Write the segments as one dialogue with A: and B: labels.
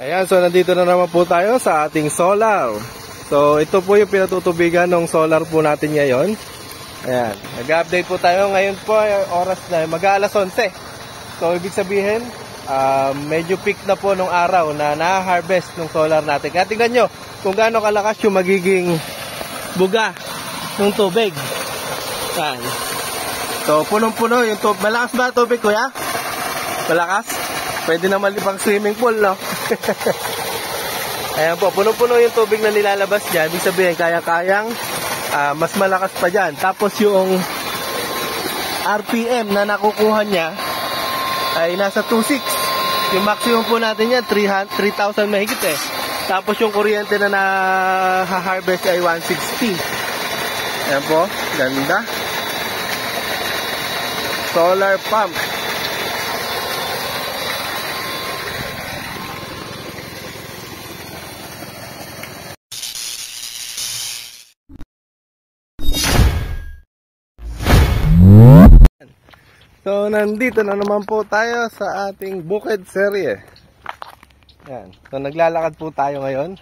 A: Ayan, so nandito na naman po tayo sa ating solar. So ito po yung pinatutubigan ng solar po natin ngayon. Ayan, nag-update po tayo. Ngayon po oras na mag-aalas 11. So ibig sabihin medyo peak na po nung araw na na-harvest ng solar natin. Kaya tingnan nyo kung gaano kalakas yung magiging buga ng tubig. Ayan. So punong-puno yung tubig. Malakas ba tubig, kuya? Malakas? Pwede naman ibang swimming pool, no? Ayan po, punong-puno yung tubig na nilalabas dyan. Ibig sabihin, kaya-kayang mas malakas pa dyan. Tapos yung RPM na nakukuha niya ay nasa 2.6. Yung maximum po natin yan, 3,000 mahigit eh. Tapos yung kuryente na na-harvest ay 160. Ayan po, ganda. Solar pump. So, nandito na naman po tayo sa ating bukid serye. Yan. So, naglalakad po tayo ngayon.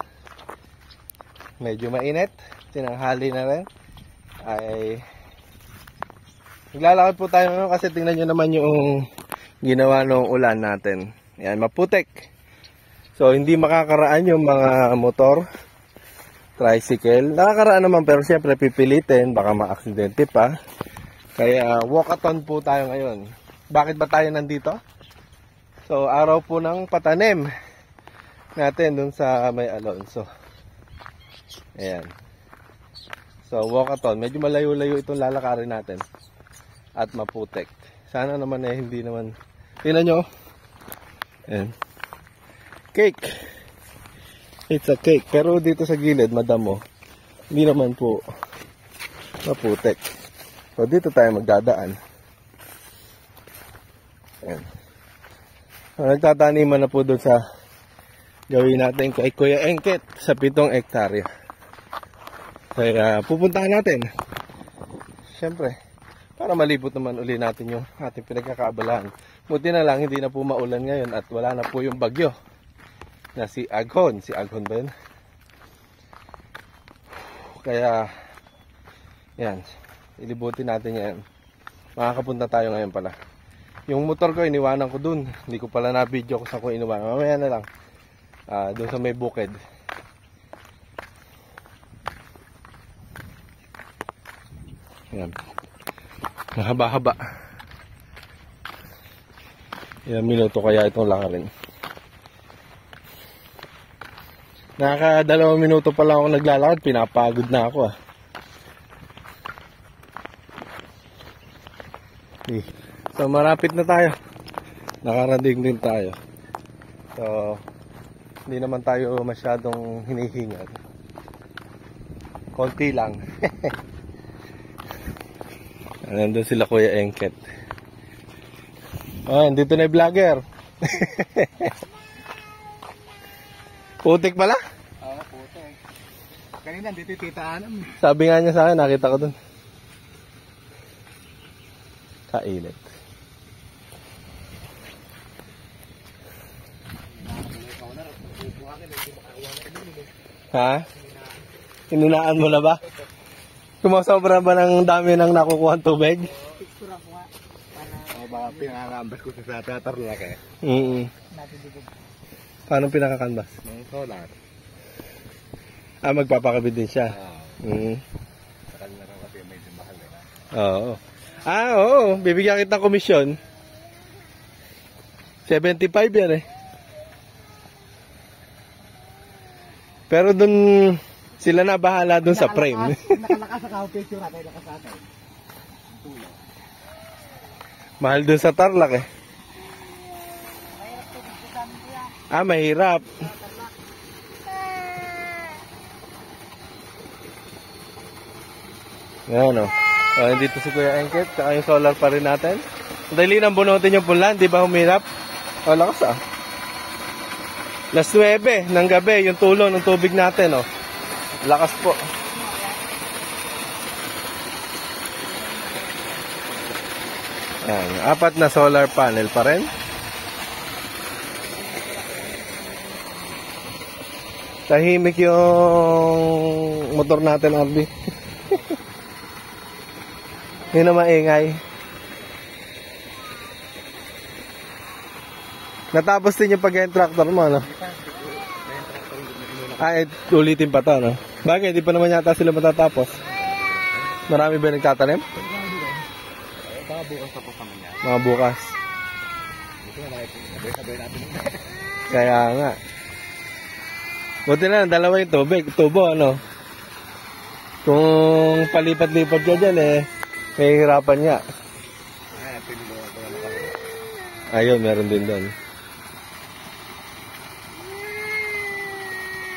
A: Medyo mainit. Tinanghali na rin. Naglalakad po tayo ngayon kasi tingnan nyo naman yung ginawa ng ulan natin. Yan, maputik. So, hindi makakaraan yung mga motor, tricycle. Nakakaraan naman pero syempre pipilitin. Baka ma-aksidente pa. Kaya walkathon po tayo ngayon. Bakit ba tayo nandito? So araw po ng patanim natin dun sa may Alonso. Ayan. So walkathon. Medyo malayo-layo itong lalakarin natin. At maputek. Sana naman hindi naman. Tingnan nyo. Ayan. Cake. It's a cake. Pero dito sa gilid, madamo. Hindi naman po maputek. So, dito tayo magdadaan. Ayan. So, nagtataniman na po doon sa gawin natin kay Kuya Engket sa 7 hektarya. Kaya pupuntahan natin. Siyempre, para malibot naman uli natin yung ating pinagkakaabalahan. Buti na lang, hindi na po maulan ngayon at wala na po yung bagyo na si Aghon. Si Aghon ba yun? Kaya, yan. Ilibutin natin yan. Makakapunta tayo ngayon pala. Yung motor ko iniwanan ko dun. Hindi ko pala na video ko sa ko iniwanan. Mamaya na lang. Dun sa may bukid. Yan. Mahaba-haba. Ilang minuto kaya itong lakarin. Nakaka 2 minuto pa lang ako naglalakad. Pinapagod na ako So marapit na tayo. Nakarating din tayo. So hindi naman tayo masyadong hinihingal. Konti lang. Nandun sila Kuya Engket. Dito na yung vlogger. Putik pala?
B: Oo, putik. Kanina dito titaan.
A: Sabi nga niya sa akin, nakita ko dun. Kainit. Ha? Ininaan mo na ba? Sumasobra ba ng dami ng nakukuha ng tubig?
B: Picture ako nga. Baka pinakakambas ko sa tatarlak eh.
A: Paano pinakakanbas?
B: Ng solar.
A: Magpapakabit din siya.
B: Sa kanila ka kasi medyo mahal eh.
A: Oo. Oo. Bibigyan kita ng komisyon. 75 yan eh. Pero dun, sila na bahala dun sa frame.
B: Nakalakas ako picture natin, nakasatay.
A: Mahal dun sa Tarlac eh. Mahirap. Yan o. Dito si Kuya Engket, saka yung solar pa rin natin. Dali nang bunutin yung pulan, di ba humirap? Lakas Las 9 ng gabi, yung tulo ng tubig natin Lakas po. Yan, 4 na solar panel pa rin. Tahimik yung motor natin, RB. Yun na maingay. Natapos din yung pag-tractor mo, no? Ay, ulitin pa to, no? Bagay, di pa naman yata sila matatapos. Marami ba nagtatanim?
B: Baka bukas tapos naman yan.
A: Mga bukas.
B: Ito na, sabay natin.
A: Kaya nga. Buti na, dalawa yung tubig. Tubo, ano? Kung palipat-lipat ka dyan, may hirapan nga. Ayun, meron din doon.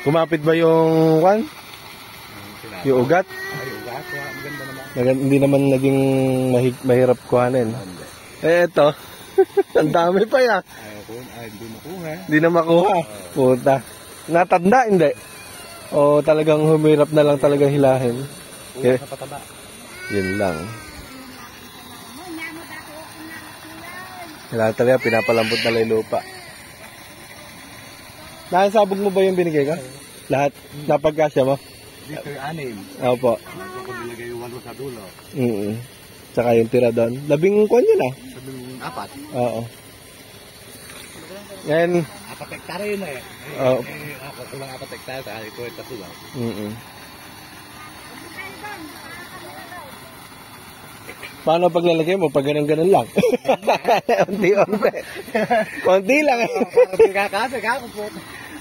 A: Kumapit ba yung yung ugat?
B: Ay, ugat. Maganda naman.
A: Hindi naman naging mahirap kuhanin. Eto. Ang dami pa ya.
B: Ay, hindi makuha.
A: Hindi na makuha. Puta. Natanda, hindi. O talagang humirap na lang talaga hilahin.
B: Ugat sa pataba.
A: Yun lang. Kailangan talaga pinapalambot na lang yung lupa. Nakasabog mo ba yung binigay ka? Lahat? Napagkasya mo?
B: Dito yung 6.
A: Opo.
B: Kung nilagay yung 8 sa dulo.
A: Tsaka yung tira doon. 10 kwan yun ah.
B: 4.
A: Oo. Yan.
B: 4 hektare yun eh.
A: Oo.
B: Ako kulang 4 hektare sa 50 sula.
A: Paano paglalagay mo? Pag ganun lang. Unti-unti. Konti lang eh.
B: Kakasag ako po.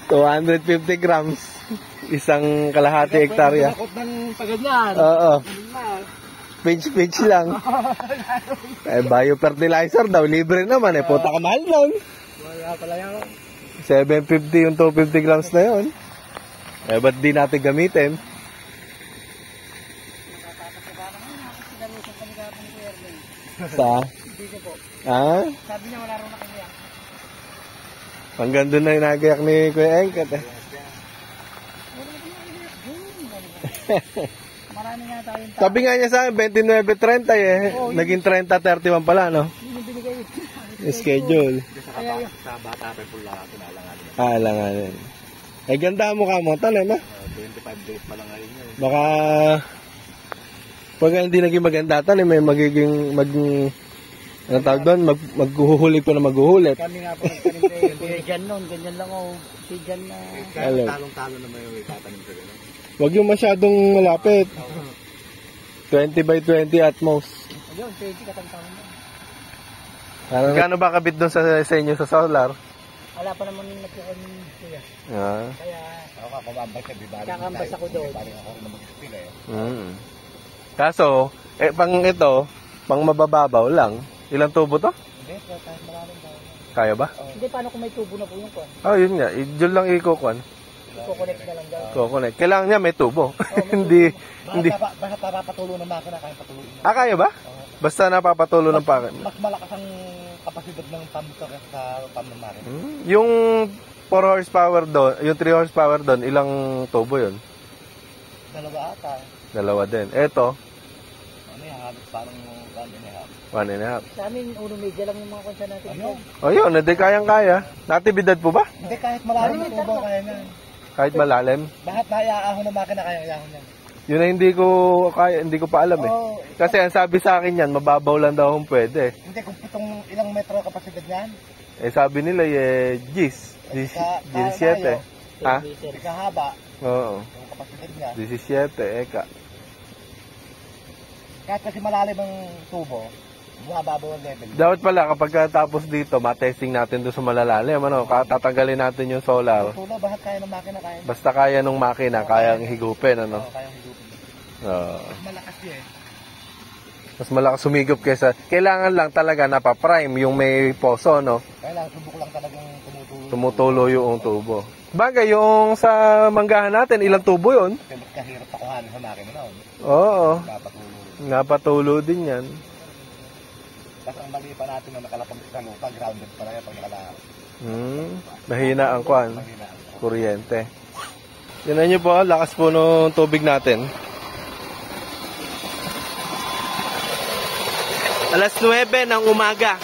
A: 250 grams. Isang kalahati hektarya.
B: Takot ng paganyan.
A: Oo. Pinch lang. Biofertilizer daw. Libre naman eh. Puta ka mahal doon.
B: Wala pala yan.
A: 750 yung 250 grams na yun. Ba't di natin gamitin? Sa?
B: Dito po.
A: Ah?
B: Sabi niya wala rin na kanya.
A: Hanggang doon na inagayak ni Kuya Engkat eh.
B: Marami nga tayong tao.
A: Sabi nga niya sa akin, 29.30 eh. Naging 30.31 pala, no?
B: Yung binigay.
A: Schedule.
B: Sa bata pa pula kinalanganin.
A: Alanganin. Eh, ganda mo ka mo. Tanim, ha?
B: 25 days pa lang ngayon yun.
A: Baka, pag hindi naging maganda tanim, may magiging, ano tawag doon? Maghuhuli pa na maghuhuli.
B: Kami nga po nagtanim kayo. Dyan nun, ganyan lang o. Si dyan na. Talong-talong naman yung itatanim sa gano'n.
A: Huwag yung masyadong malapit. 20 by 20 at most.
B: Ayun, 20 katang-talong na.
A: Kano ba kabit doon sa inyo sa solar?
B: Wala pa naman nagkukan kuya.
A: Ah.
B: Kaya, ako kumambas siya, di ba? Kakambas ako doon. Parang ako na mag-spill eh.
A: Kaso, pang ito, pang mabababaw lang. Ilang tubo to?
B: Hindi, kahit maraming tao.
A: Kaya ba?
B: Hindi, paano kung may tubo na po yung kuwan?
A: Oh, yun nga. Diyan lang ikukuan.
B: Iko-connect na lang daw.
A: Kukunik. Kailangan niya may tubo. Hindi.
B: Basta papatulo ng makina, kaya patuloy na.
A: Kaya ba? Basta napapatulo ng pakin.
B: Mas malakas ang kapasidad ng pump ko kaysa sa pump ng makina.
A: Yung 4 horsepower doon, yung 3 horsepower doon, ilang tubo yun?
B: 2 ata.
A: 2 din. Eto,
B: Ano yan, halos parang 1.5.
A: 1.5.
B: Sa amin, uno media lang yung mga konsa natin. Ano?
A: O yun, hindi kayang-kaya. Natibidad po ba?
B: Hindi, kahit malalim ang tubo, kaya nga.
A: Kahit malalim?
B: Lahat na iaahon ng makina, kaya iaahon yan.
A: Yun na hindi ko kaya, hindi ko pa alam eh.
B: Oo.
A: Kasi ang sabi sa akin yan, mababaw lang daw kung pwede.
B: Hindi, kung ilang metro kapasidad yan.
A: Eh sabi nila Gis 17. Ha?
B: Hindi kahaba,
A: Oo.
B: yung kapasidad niya.
A: 17, eka.
B: Kahit kasi malalim ang tubo, bumababaw ang level.
A: Dapat pala kapag tapos dito, matesting natin doon sa malalalim. Ano, tatanggalin natin yung solar.
B: Tulo, bakit kaya ng makina, kaya?
A: Basta kaya nung makina, kayang higupin, ano?
B: Oo, kaya higupin.
A: Oo.
B: Malakas yun eh.
A: Mas malakas sumigop kaysa, kailangan lang talaga napaprime yung may poso, no?
B: Kaya lang, subok lang talagang tumutulo.
A: Tumutulo yung tubo. Bagay, yung sa manggahan natin, ilang tubo yun?
B: Kasi mas kahirap pakuhanin sa makina na.
A: Oo.
B: Napatulo rin.
A: Napatulo din yan.
B: Tapos ang mali pa natin na nakalapag sa lupa, grounded pa rin pag nakalapag.
A: Mahina ang kwan.
B: Mahina.
A: Kuryente. Yan nyo po, lakas po ng tubig natin. Alas 9 ng umaga.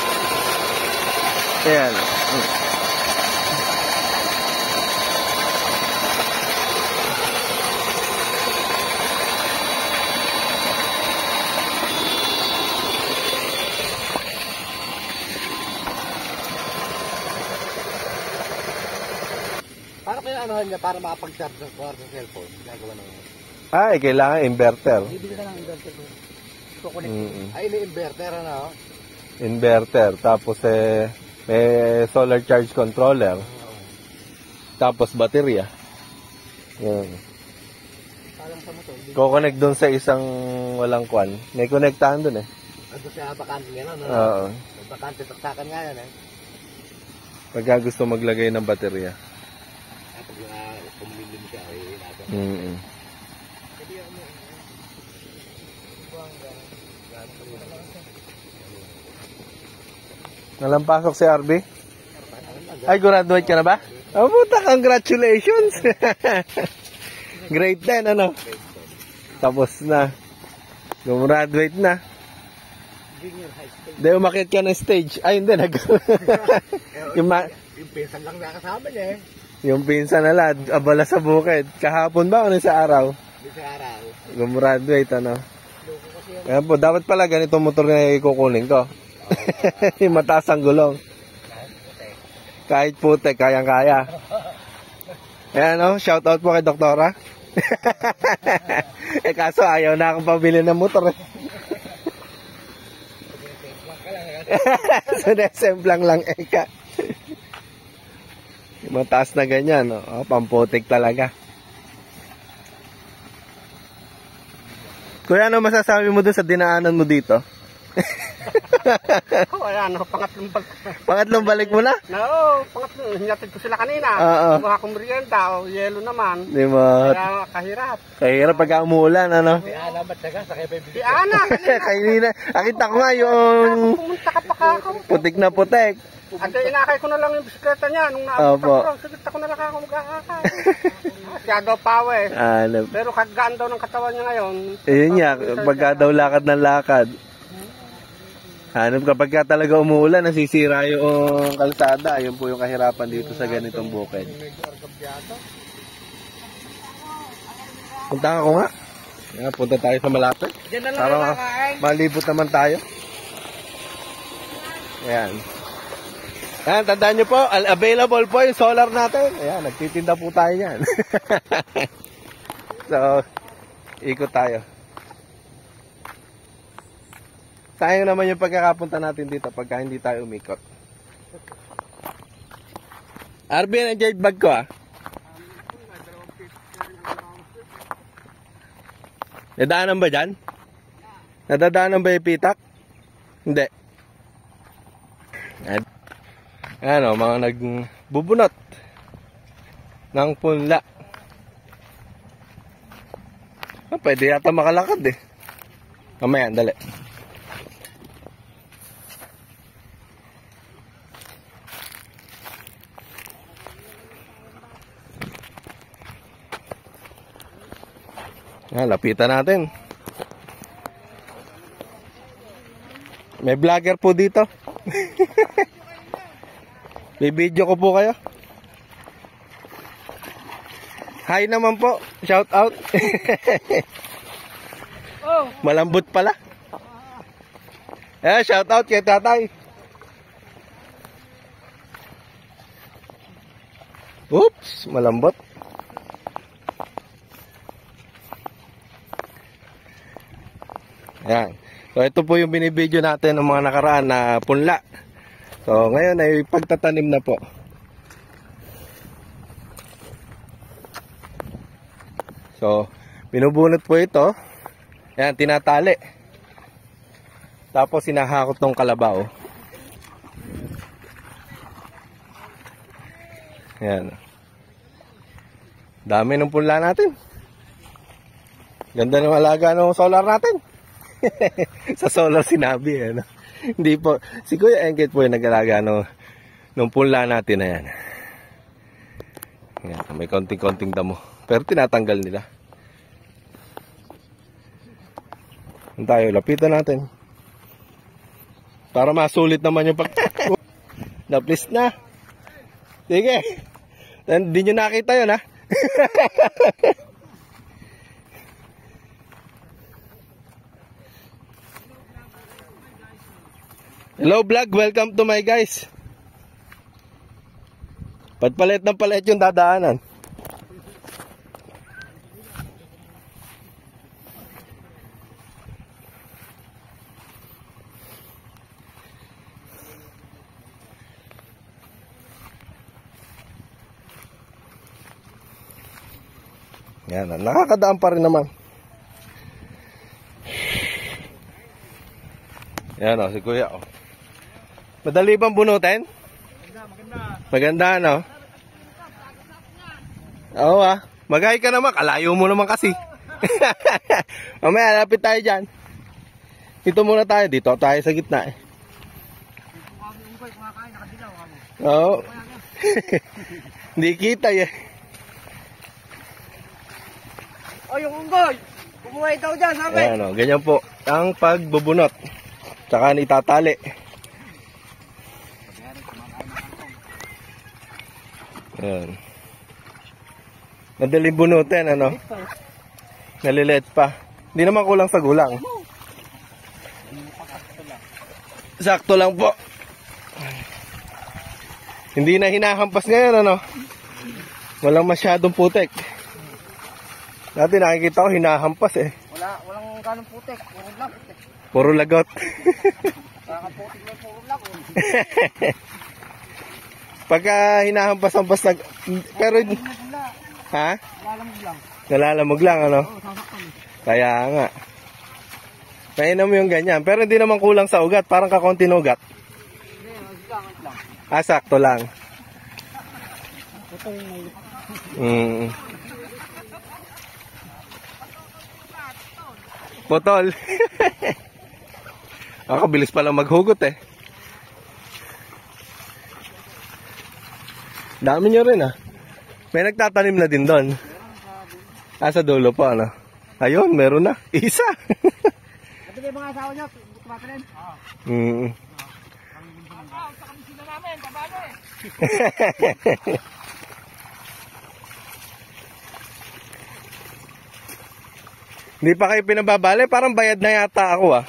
A: Ayan.
B: Paano kaya anuhan niya para makapag-charge ng cellphone? Gagawa ng...
A: Ay, kailangan inverter.
B: Bibili ka ng inverter doon. Ay, may inverter ano?
A: Inverter. Tapos may solar charge controller. Tapos baterya. Yun.
B: Parang sa motor.
A: Ko-connect doon sa isang walang kwan. May connectahan doon eh.
B: Ando sa bakante nga no?
A: Oo.
B: Bakante, taktakan nga yan eh.
A: Pagka gusto maglagay ng baterya.
B: Ay, pag pumilim siya, ay nasa.
A: Nalampasok si RB? Ay, graduate ka na ba? Oh, puta, congratulations! Grade 10, ano? Tapos na. Gumraduate na.
B: Junior high school.
A: Hindi, umakit ka ng stage. Ay, hindi. yung
B: pinsan lang nakasama niya eh.
A: Yung pinsan na lad, abala sa bukid. Kahapon ba o sa araw?
B: Sa araw.
A: Gumraduate, ano? Ayan po, dapat pala ganitong motor na ikukunin ko. Yung mataas ang gulong. Kahit putek, kayang-kaya. Ayan, no? Shout out po kay Doktora. Kaso ayaw na akong pabili ng motor. Sinesemplang lang, eka. Mataas na ganyan, no? Oh, pamputik talaga. Kuya, ano masasabi mo dun sa dinaanan mo dito?
B: Wala, no, pangatlong balik.
A: Pangatlong balik mo na?
B: No, pangatlong, hinatid ko sila kanina. Buha kong merienda, yelo naman.
A: Di mo.
B: Kaya kahirap.
A: Kahirap pagka umuulan, ano?
B: Si Ana, ba't taga? Sa kaya Si Ana,
A: kanina. Nakita ko nga yung
B: pumunta ka pa ka ako.
A: putik na putik.
B: At inakay ko na lang yung bisikleta niya. Nung naabot ako, saglit ako na lang ako mag-aakay. Siya daw pawis. Pero kagaan daw ng katawan niya ngayon.
A: Ayun niya, pagka daw lakad ng lakad. Hanap kapag ka talaga umuulan, nasisira yung kalsada. Ayun po yung kahirapan dito sa ganitong bukid. Punta ko nga. Yan, punta tayo sa malapit. Para malibot naman tayo. Ayan. Ayan, tandaan nyo po, available po yung solar natin. Ayan, nagtitinda po tayo yan. So, ikot tayo. Sayang naman yung pagkakapunta natin dito pagka hindi tayo umikot. Arvin, ang jade bag ko ah. Nadaanan ba dyan? Nadadaanan ba yung pitak? Hindi. Ano, mga nagbubunot ng punla. Pwede yata makalakad eh. Mamaya, dali. Lapitan natin. May vlogger po dito. May video ko po kayo. Hi naman po. Shout out. Malambot pala. Shout out kay tatay. Oops, malambot. Ayan. So ito po yung binibideo natin ng mga nakaraan na punla. So ngayon ay pagtatanim na po. So binubunot po ito. Ayan, tinatali. Tapos sinahakot ng kalabaw. Ayan. Dami ng punla natin. Ganda ng alaga ng solar natin. Sa solar sinabi ano. Hindi po, si Kuya Engkit po yung nag-alaga nung punla natin na yan. Yan, may konting-konting damo. Pero tinatanggal nila. Tayo, lapitan natin. Para masulit naman yung pag... Na-please na. Sige. Hindi nyo nakita yun ha. Hello vlog, welcome to my guys. Palit ng palit yung dadaanan. Yan, nakakadaan pa rin naman. Yan o, si Kuya o. Madali bang bunutin? Maganda, no? Oo ah. Magay ka naman, kalayo mo naman kasi. Mamaya, lapit tayo dyan. Dito muna tayo, dito tayo sa gitna eh. Oo. Hindi kita eh.
B: O, yung unggoy! Kumuhay daw dyan, sabi!
A: Ayan o, ganyan po ang pagbubunot. Tsaka itatali. Ayan. Madaling bunutin, ano? Nalilit pa. Hindi naman kulang sa gulang. Sakto lang po. Hindi na hinahampas ngayon, ano? Walang masyadong putek. Dati nakikita ko hinahampas eh.
B: Walang ganong putek. Puro lang putek.
A: Puro lagot.
B: Kakaputik na puro lagot.
A: Pagka hinahampas-hampas nag... Pero... Ha?
B: Lalamog lang.
A: Nalalamog lang, ano?
B: Oo, sasaktan eh.
A: Kaya nga. Kainan mo yung ganyan. Pero hindi naman kulang sa ugat. Parang kakonting ugat.
B: Hindi, maglangat lang.
A: Ah, sakto lang.
B: Ito yung may...
A: Putol. Ako, bilis pala maghugot eh. Dami nyo rin ah. May nagtatanim na din doon. Ah, sa dulo po ano. Ayun, meron na. Isa.
B: Ito yung mga asawa nyo. Kumakain. Sa kamisina namin, kabalo eh.
A: Hindi pa kayo pinababali, parang bayad na yata ako ah.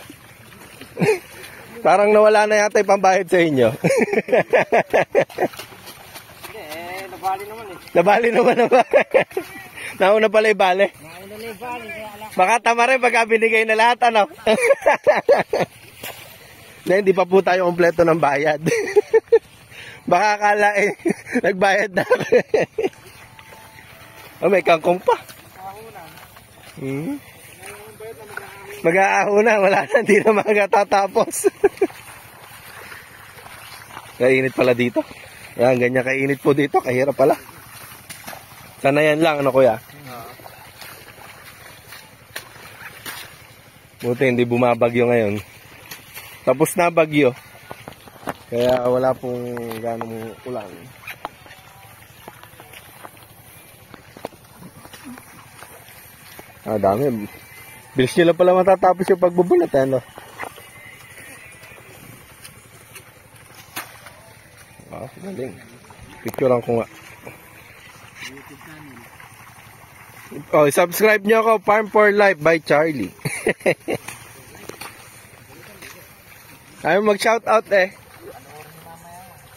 A: Parang nawala na yata yung pambayad sa inyo.
B: Nabali naman eh.
A: Nabali naman naman. Nauna pala yung bali.
B: Nauna na yung bali, kaya alam.
A: Baka tama rin pagka binigay na lahat ano. Na hindi pa po tayo kompleto ng bayad. Baka akala eh, nagbayad na. Oh, may kangkong pa. Mag-aahuna, wala na, hindi na magatatapos. Kainit pala dito. Yan, ganyan kainit po dito, kahirap pala. Sana yan lang, ano kuya? Buti hindi bumabagyo ngayon. Tapos na bagyo. Kaya wala pong ganong ulan. Ah, dami. Bilis nyo lang pala matatapos yung pagbubulat, ano? Ah, galing. Picturean ko nga. Oh, subscribe nyo ako, Farm for Life by Charlie. Ayaw mag-shoutout eh.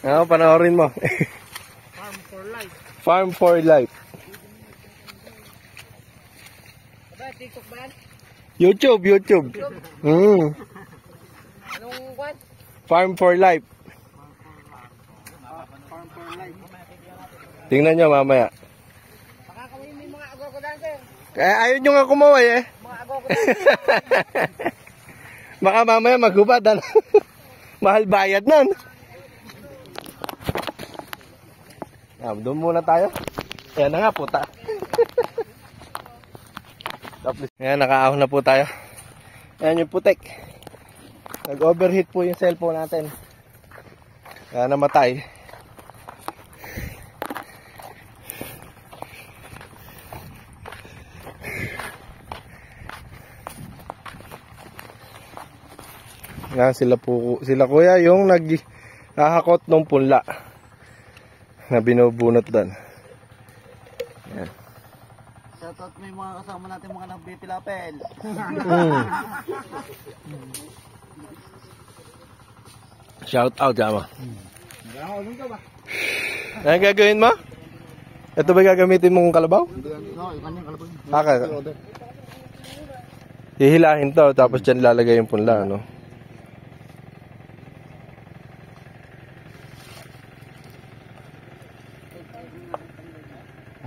A: Oo, panoorin mo.
B: Farm for life.
A: Farm for Life.
B: TikTok ba yan?
A: YouTube.
B: Anong what?
A: Farm for Life.
B: Farm for life.
A: Tingnan nyo mamaya.
B: Makakawin mo yung mga agoko dancer.
A: Kaya ayaw nyo nga kumaway eh.
B: Mga agoko dancer.
A: Baka mamaya maghubad. Ano? Mahal bayad nun. Doon muna tayo. Ayan na nga puta. Ayan, nakaahon na po tayo. Ayan yung putek. Nag-overheat po yung cellphone natin. Kaya namatay. Yan sila kuya yung naghahakot ng punla na binubunot doon. Yan.
B: Shoutout mo yung mga kasama natin mga nagpipilapel.
A: Shout out, Jama.
B: Nagkakaulong ka ba?
A: Ano gagawin mo? Ito ba gagamitin mong kalabaw?
B: No, yung kanyang kalabaw.
A: Hihilahin to, tapos dyan lalagay yung punla, no?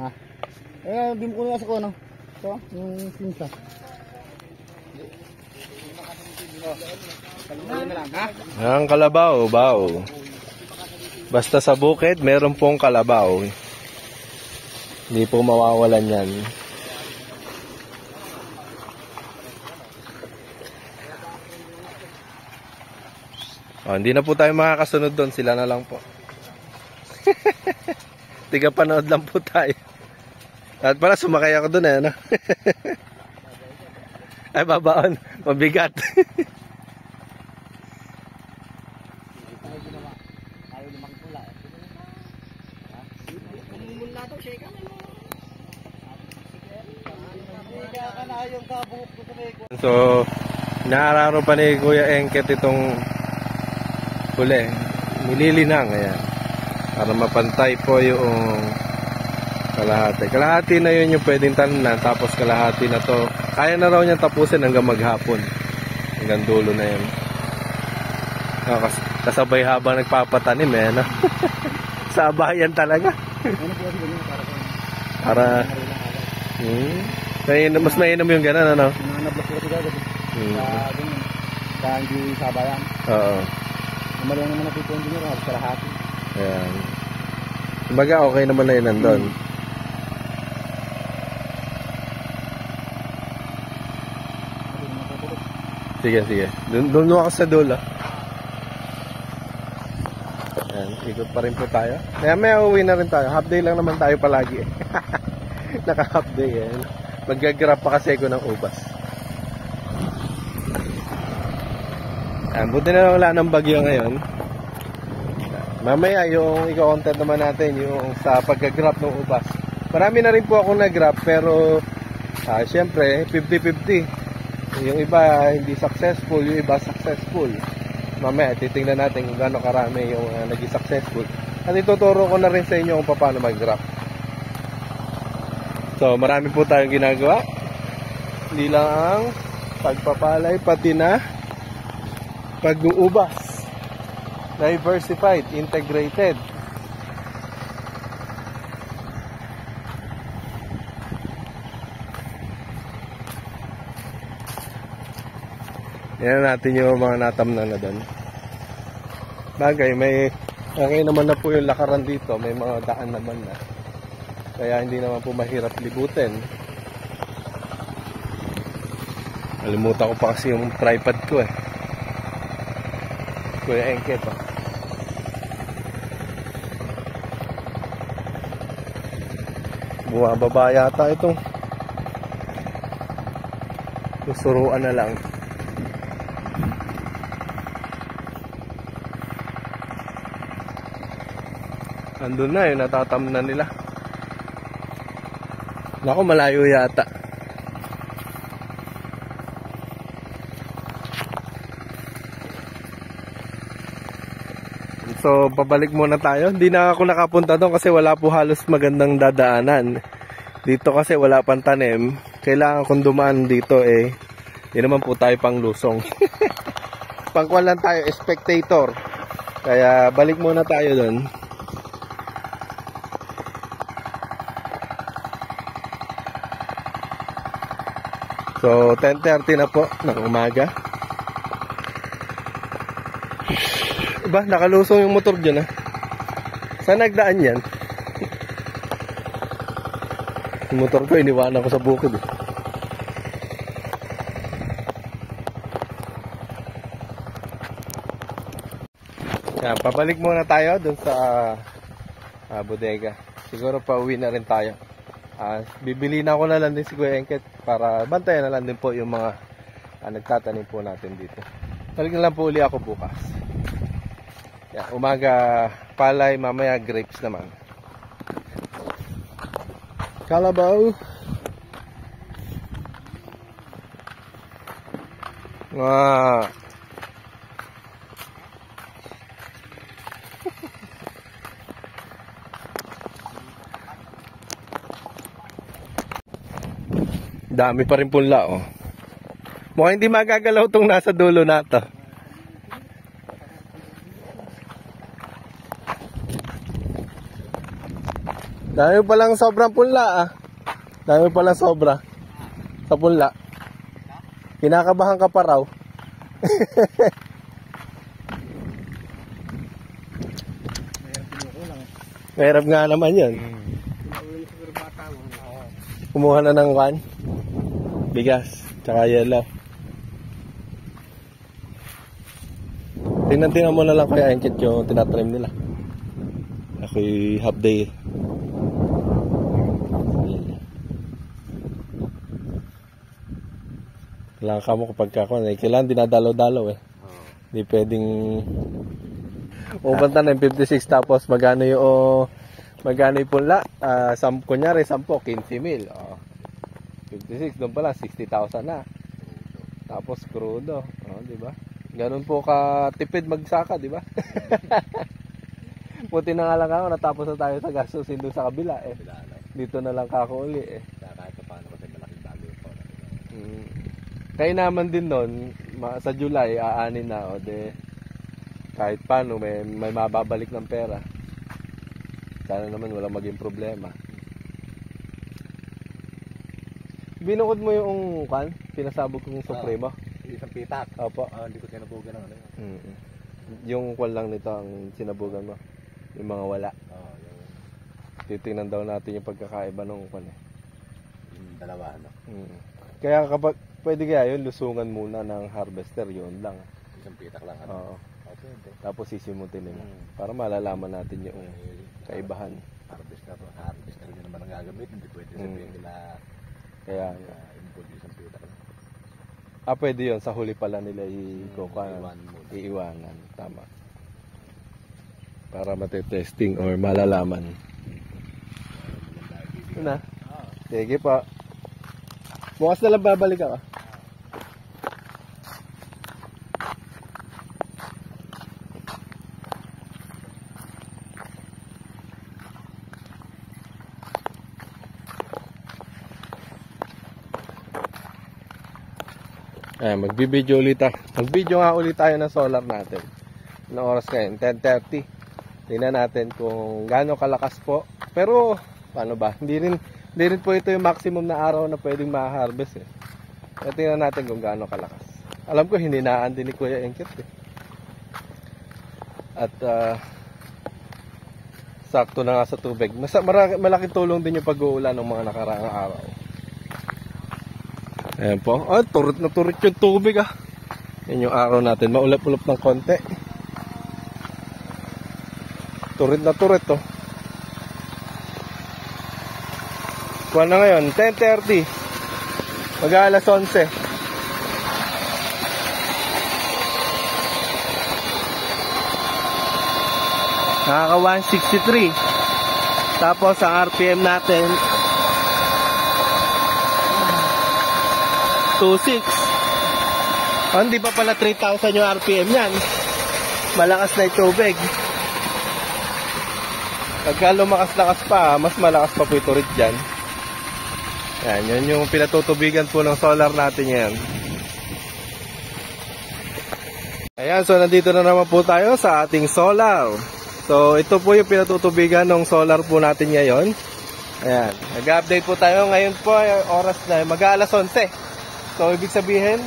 B: Ha? Eh, hindi mo ko nasa ko, ano? Ito, yung pinsa.
A: Ang kalabaw, baw. Basta sa bukid, meron pong kalabaw. Hindi po mawawalan yan. Hindi na po tayo makakasunod doon. Sila na lang po. Tiga panood lang po tayo. At pala sumakay ako doon ano? Ay babaon. Mabigat. So, naararo pa ni Kuya Engket itong huli. Nililinang. Ayan. Para mapantay po yung kalahati. Kalahati na yun yung pwedeng tanan. Tapos kalahati na to. Kaya na raw niya tapusin hanggang maghapon. Hanggang dulo na yun. Kasabay habang nagpapatanim eh. No? Sa bayan talaga. Para mas mainam yung gano'n, ano?
B: Nanablas ko kasi gagawin. Kaya hindi sabayan.
A: Oo.
B: Namali naman na pito engineer, halos kalahati.
A: Ayan. Kumbaga, okay naman na yun nandun. Sige, sige. Doon ako sa dulo. Ayan, ikot pa rin po tayo. Kaya may uwi na rin tayo. Half day lang naman tayo palagi eh. Naka-half day eh. Mag-grab pa kasi ako ng ubas. Ayan, buti na lang wala ng bagyo ngayon. Mamaya yung i-content naman natin yung sa pag-grab ng ubas. Marami na rin po ako nag-grab pero syempre 50-50. Yung iba hindi successful, yung iba successful. Mamaya titingnan natin kung gaano karami yung naging successful. At ituturo ko na rin sa inyo kung paano mag-grab. So marami po tayong ginagawa. Hindi lang ang pagpapalay, pati na pag-uubas. Diversified, integrated. Yan natin yung mga natamnan na doon. Bagay, may okay naman na po yung lakaran dito. May mga daan naman na. Kaya hindi naman po mahirap libutin. Nalimutan ko pa kasi yung tripod ko eh. Kuya Engket oh. Bumababa yata itong susuruan na lang. Andun na yun, natatamnan nila. Naku, malayo yata. So, pabalik muna tayo. Hindi na ako nakapunta doon kasi wala po halos magandang dadaanan. Dito kasi wala pang tanim. Kailangan kong dumaan dito eh. Hindi naman po tayo pang lusong. Pangkuan lang tayo, spectator. Kaya balik muna tayo doon. So, 10:30 na po ng umaga. Ba, nakalusong yung motor dyan ah. Saan nagdaan yan? Yung motor ko, iniwanan ko sa bukid eh. Yan, pabalik muna tayo dun sa bodega. Siguro pa uwi na rin tayo. Bibili na ako na lang din si Kuya Engket para bantayan na lang din po yung mga nagtatanim po natin dito. Balik na lang po uli ako bukas. Yan, umaga palay, mamaya grapes naman. Kalabaw. Wow. Dami pa rin punla, oh. Mukhang hindi magagalaw tong nasa dulo na to. Dami palang sobrang punla, ah. Dami palang sobra sa punla. Kinakabahan ka pa raw. Mahirap nga naman yun. Kumuha na ng one. Bigas. Tsaka yellow. Tingnan mo na lang kaya Engkit yung tinatrim nila. Ako'y half day. Kailangan ka mo kapag kako. Kailangan dinadalaw-dalaw eh. Hindi pwedeng pupunta na yung 56 tapos magano yung punla. Kunyari 10, 15,000. 56 doon pala 60,000 na. Tapos crudo, di ba? Ganun po ka tipid magsaka, di ba? Buti na nga lang ako natapos na tayo sa gastusin doon sa kabila eh. Dito na lang kako uli eh.
B: Kahit paano kasi malaking value po.
A: Kaya naman din noon sa July aanin na o de kahit paano may mababalik ng pera. Sana naman walang maging problema. Binukod mo yung pinasabog kong Supremo?
B: Isang pitak.
A: Opo.
B: Hindi ko sinabugan ng ano yun.
A: Yung kwan lang nito ang sinabugan mo. Yung mga wala. Titingnan daw natin yung pagkakaiba ng kwan eh.
B: Yung dalawa ano.
A: Kaya kapag pwede kaya yun, lusungan muna ng harvester, yun lang.
B: Isang pitak lang ano.
A: Oo. Tapos sisimutin nila. Para malalaman natin yung kaibahan.
B: Harvester yun naman ang gagamit. Hindi pwede sabihin nila
A: kaya
B: input isang pitak lang.
A: Pwede yun. Sa huli pala nila iiwanan. Tama. Para matetesting or malalaman. Ito na. Sige pa. Bukas na lang babalik ako. Magbibideo ulit tayo. Mag-video nga ulit tayo ng solar natin. Anong oras ngayon? 10:30. Tingnan natin kung gaano kalakas po. Pero, paano ba? Hindi rin po ito yung maximum na araw na pwedeng ma-harvest eh. Kaya tingnan natin kung gaano kalakas. Alam ko, hininaan din ni Kuya Engkit eh. At, sakto na nga sa tubig. Malaking tulong din yung pag-uulan ng mga nakaraang araw. Ayan po. Turot na turot yung tubig ah. Yan yung araw natin. Maulap-ulap ng konti. Turot na turot oh. Kuha na ngayon. 10:30. Mag-aalas 11. Nakaka 163. Tapos ang RPM natin 2.6. Hindi pa pala 3,000 yung RPM yan. Malakas na yung tubig. Pagka lumakas-lakas pa, mas malakas pa po ito rin dyan. Yan, yun yung pinatutubigan po ng solar natin yan. Ayan, so nandito na naman po tayo sa ating solar. So ito po yung pinatutubigan ng solar po natin ngayon. Ayan, nag-update po tayo. Ngayon po, oras na, mag-aalas 11. So, ibig sabihin,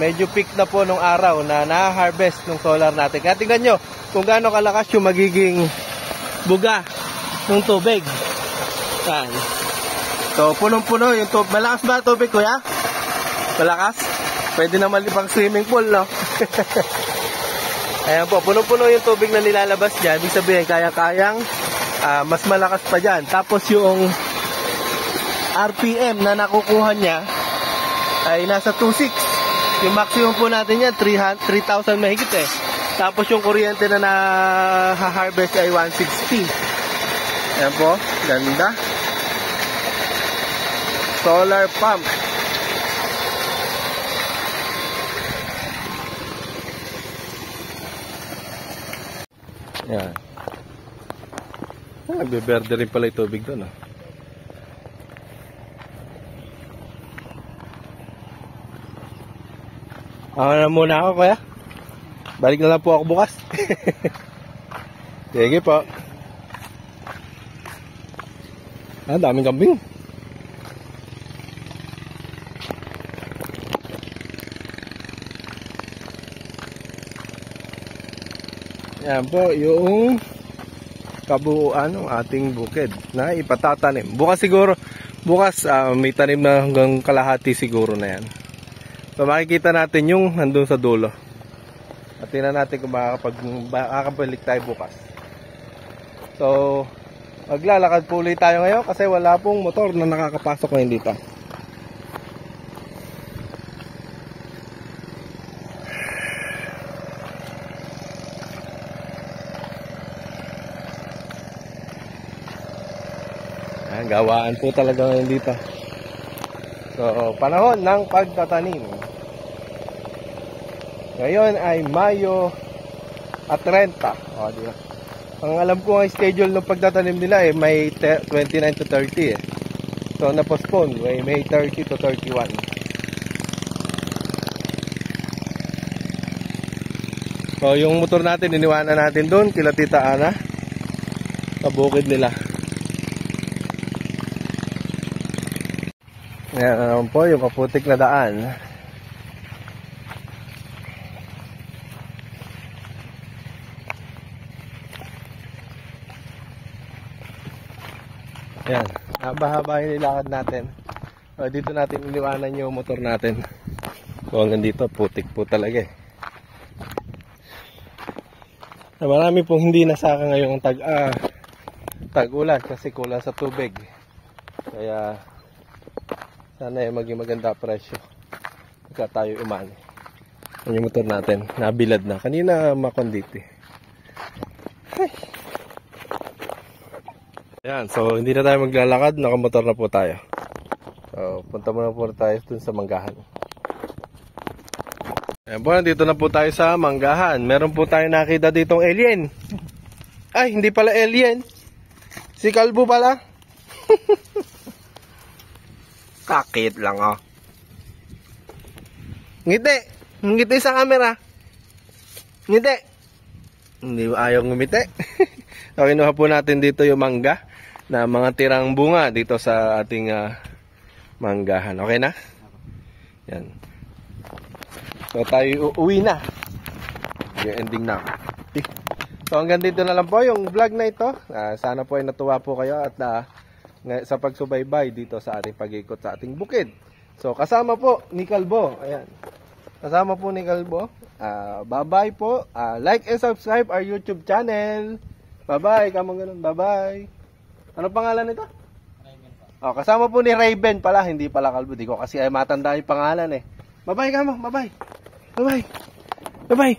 A: medyo peak na po nung araw na na-harvest ng solar natin. Kaya tingnan nyo kung gaano kalakas yung magiging buga ng tubig. Yan. So, punong-puno yung tubig. Malakas ba tubig, kuya? Malakas? Pwede naman ibang swimming pool, no? Ayan po, punong-puno yung tubig na nilalabas dyan. Ibig sabihin, kaya-kayang mas malakas pa dyan. Tapos yung RPM na nakukuha niya ay nasa 2.6. Yung maximum po natin yan 3,000 mahigit eh. Tapos yung kuryente na na-harvest ay 160. Ayan po, ganda. Solar pump. Ayan. Nagbeberde rin pala yung tubig doon. Ako na muna ako, kuya. Balik na lang po ako bukas. Sige po. Daming kambing. Yan po yung kabuuan ng ating bukid na ipatatanim. Bukas may tanim na hanggang kalahati siguro na yan. So makikita natin yung nandun sa dulo. At tingnan natin kung makakabalik tayo bukas. So maglalakad po ulit tayo ngayon kasi wala pong motor na nakakapasok ngayon dito. Gawaan po talaga ngayon dito. So, panahon ng pagtatanim. Ngayon ay Mayo at 30. O, diba? Ang alam ko ang schedule ng pagtatanim nila may 29 to 30 So, na-postpone. May 30 to 31. So, yung motor natin, iniwanan natin doon kila Tita Ana. Sa bukid nila. Ayan po yung kaputik na daan. Ayan, haba-haba yung nilakad natin. So, dito natin iniwanan yung motor natin. So hanggang dito, putik po talaga eh. Marami pong hindi nasaka ngayong tag-ulan kasi kulang sa tubig. Kaya sana maging maganda presyo pagka tayo umani. Yung motor natin nabilad na kanina makonditi. Ayan, so hindi na tayo maglalakad, nakamotor na po tayo. So punta muna po tayo dun sa Manggahan. Ayan po, dito na po tayo sa Manggahan. Meron po tayo nakita ditong alien. Ay, hindi pala alien, si Kalbo pala. Kakit lang oh. Ngiti sa camera. Ngiti. Hindi ayaw ngumiti. So kinuha po natin dito yung mangga na mga tirang bunga dito sa ating Manggahan. Okay na? Yan. So tayo uuwi na. Ending na. So hanggang dito na lang po yung vlog na ito. Sana po ay natuwa po kayo at sa pagsubaybay dito sa ating pag-ikot sa ating bukid. So kasama po ni Kalbo. Ayan. Kasama po ni Kalbo. Bye-bye po. Like and subscribe our YouTube channel. Bye-bye. Kamang ganun. Bye-bye. Ano pangalan nito? Raven po. Kasama po ni Raven pala. Hindi pala Kalbo. Di ko kasi ay matanda yung pangalan eh. Bye-bye kamang. Bye-bye. Bye-bye. Bye-bye.